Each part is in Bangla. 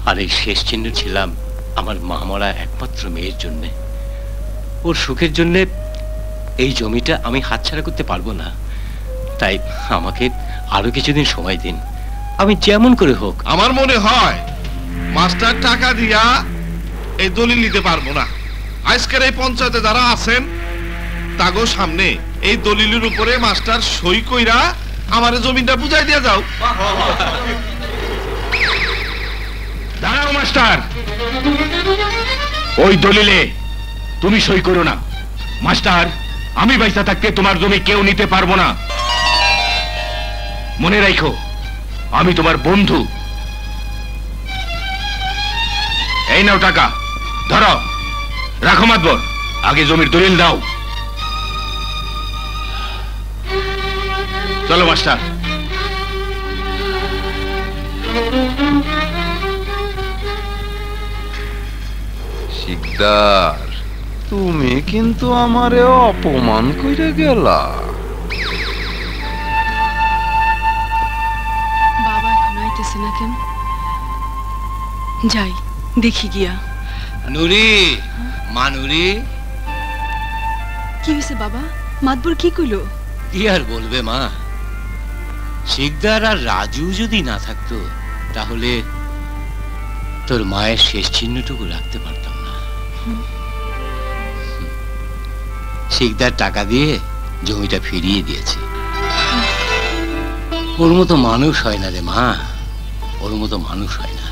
আর এই শেষ চিহ্ন ছিলাম আমার মা মরা একমাত্র মেয়ের জন্যে। ওর সুখের জন্যে এই জমিটা আমি হাতছাড়া করতে পারবো না। তাই আমাকে আরো কিছুদিন সময় দিন, আমি যেমন করে হোক। আমার মনে হয় মাস্টার টাকা দিয়া এই দলিল নিতে পারবো না। আজকের এই পঞ্চায়েতে যারা আছেন তাগো সামনে এই দলিলের উপরে মাস্টার সই কইরা আমার জমিটা বুঝাই দিয়া যাও। দাঁড়াও মাস্টার, ওই দলিলে তুমি সই করো না। মাস্টার, আমি পয়সা থাকতে তোমার জমি কেউ নিতে পারবো না। মনে রাখো, আমি তোমার বন্ধু। এই নাও টাকা, ধরো, রাখো মাতবর, আগে জমির দলিল দাও। চলো মাস্টার। শিকদার, তুমি কিন্তু আমারে অপমান কইরা গেলা। বাবা এখন আইতেছে না কেন? যাই দেখি গিয়া। নুরি, মা নুরি। কি হয়েছে বাবা? মাতবর কি কইলো? কি আর বলবে মা, শিকদার আর রাজু যদি না থাকতো তাহলে তোর মায়ের শেষ চিহ্নটুকু রাখতে পারতাম না। শিকদার টাকা দিয়ে জমিটা ফিরিয়ে দিয়েছে। ওর মতো মানুষ হয় না রে মা, ওর মতো মানুষ হয় না।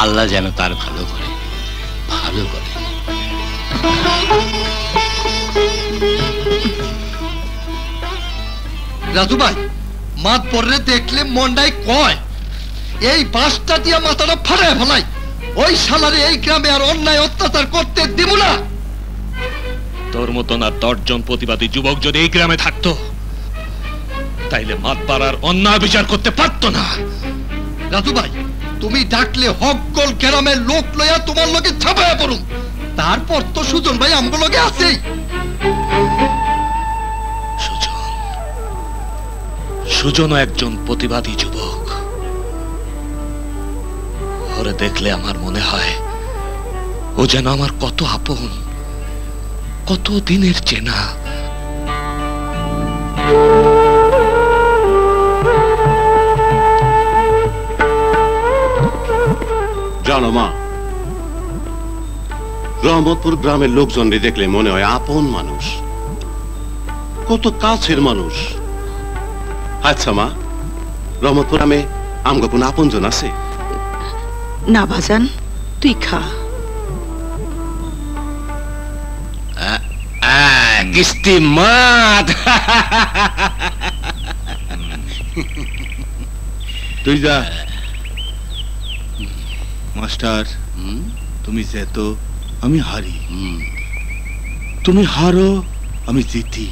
আল্লাহ যেন তার ভালো করে, ভালো করে। রাজু ভাই, মাত পরে দেখলে মন্ডাই কয় এই বাসটা দিয়া মাথাটা ফাটায় ফেলাই। ওই শালারে এই গ্রামে আর অন্যায় অত্যাচার করতে দিব না। তোর মতন আর 10 জন প্রতিবাদী যুবক যদি এই গ্রামে থাকতো তাইলে মাতপাড়ার অন্যায় বিচার করতে পারতো না। রাজু ভাই, তুমি ডাকলে হকগোল গ্রামের লোক লইয়া তোমার লগে ছাপায়া পড়ুম। তারপর তো সুজন ভাই আমগো লগে আছেই। সুজনও একজন প্রতিবাদী যুবক। ওরে দেখলে আমার মনে হয় ও যেন আমার কত আপন, কত দিনের চেনা। জানো মা, রহমতপুর গ্রামের লোকজনকে দেখলে মনে হয় আপন মানুষ, কত কাছের মানুষ। আচ্ছা মা, রহমতপুর গ্রামে আমগো কোন আপনজন আছে? না বাজান, তুই খা। কিস্তি মাত। তুই যা মাস্টার, তুমি যেত আমি হারি, তুমি হারো আমি জিতি।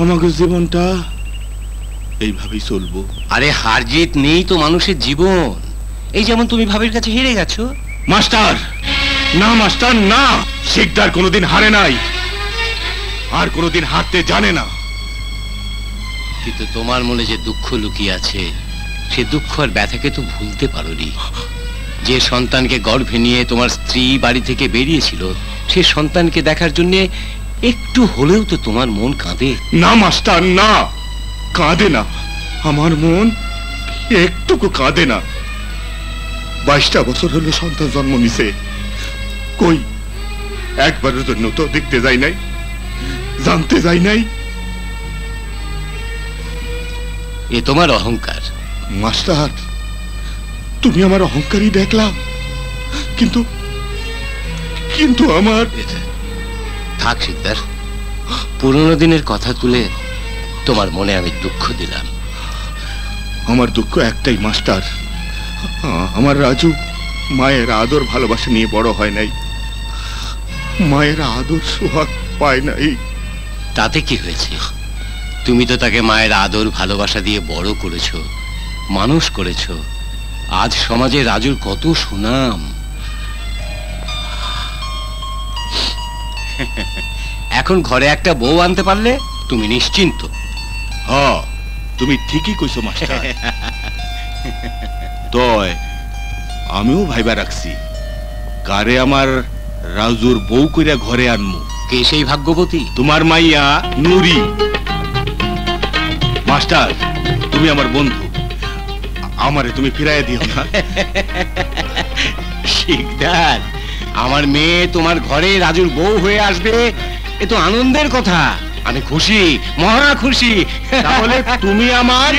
আমাকে জীবনটা এইভাবেই চলবো। আরে হার জিত নেই তো মানুষের জীবন। এই যেমন তুমি ভাবির কাছে হেরে গেছো। মাস্টার না, মাস্টার না, শিকদার কোনোদিন হারে নাই আর কোনোদিন হারতে জানে না। কিন্তু তোমার মনে যে দুঃখ লুকিয়ে আছে সে দুঃখ আর ব্যথাকে তো ভুলতে পারোনি। যে সন্তানকে গর্ভে নিয়ে তোমার স্ত্রী বাড়ি থেকে বেরিয়েছিল সে সন্তানকে দেখার জন্য একটু হলেও তো তোমার মন কাঁদে না মাস্টার না, কাঁদে না, আমার মন একটুকু কাঁদে না। 22টা বছর হলো সন্তান জন্ম নিছে, কই একবারের জন্য তো দেখতে যাই নাই, জানতে যাই নাই। এ তোমার অহংকার। মাস্টার, তুমি আমার অহংকারই দেখলাম, কিন্তু কিন্তু আমার। থাক শিকদার, পুরনো দিনের কথা তুলে তোমার মনে আমি দুঃখ দিলাম। আমার দুঃখ একটাই মাস্টার, আমার রাজু মায়ের আদর ভালোবাসা নিয়ে বড় হয় নাই, মায়ের আদর সোহাগ পায় নাই। তাতে কি হয়েছে? তুমি তো তাকে মায়ের আদর ভালোবাসা দিয়ে বড় করেছো, মানুষ করেছো। আজ সমাজে রাজুর কত সুনাম। এখন ঘরে একটা বউ আনতে পারলে তুমি নিশ্চিন্ত। হ্যাঁ, তুমি ঠিকই কইছো মাস্টার। তয় আমিও ভাইবা রাখছি কারে আমার রাজুর বউ কইরা ঘরে আনমু। কে সেই ভাগ্যবতী? তোমার মাইয়া নুরি। মাস্টার, তুমি আমার বন্ধু, আমারে তুমি ফিরাইয়া দিও না। শিকদার, আমার মেয়ে তোমার ঘরে রাজুর বউ হয়ে আসবে, এ তো আনন্দের কথা। আমি খুশি, মহা খুশি। তাহলে তুমি আমার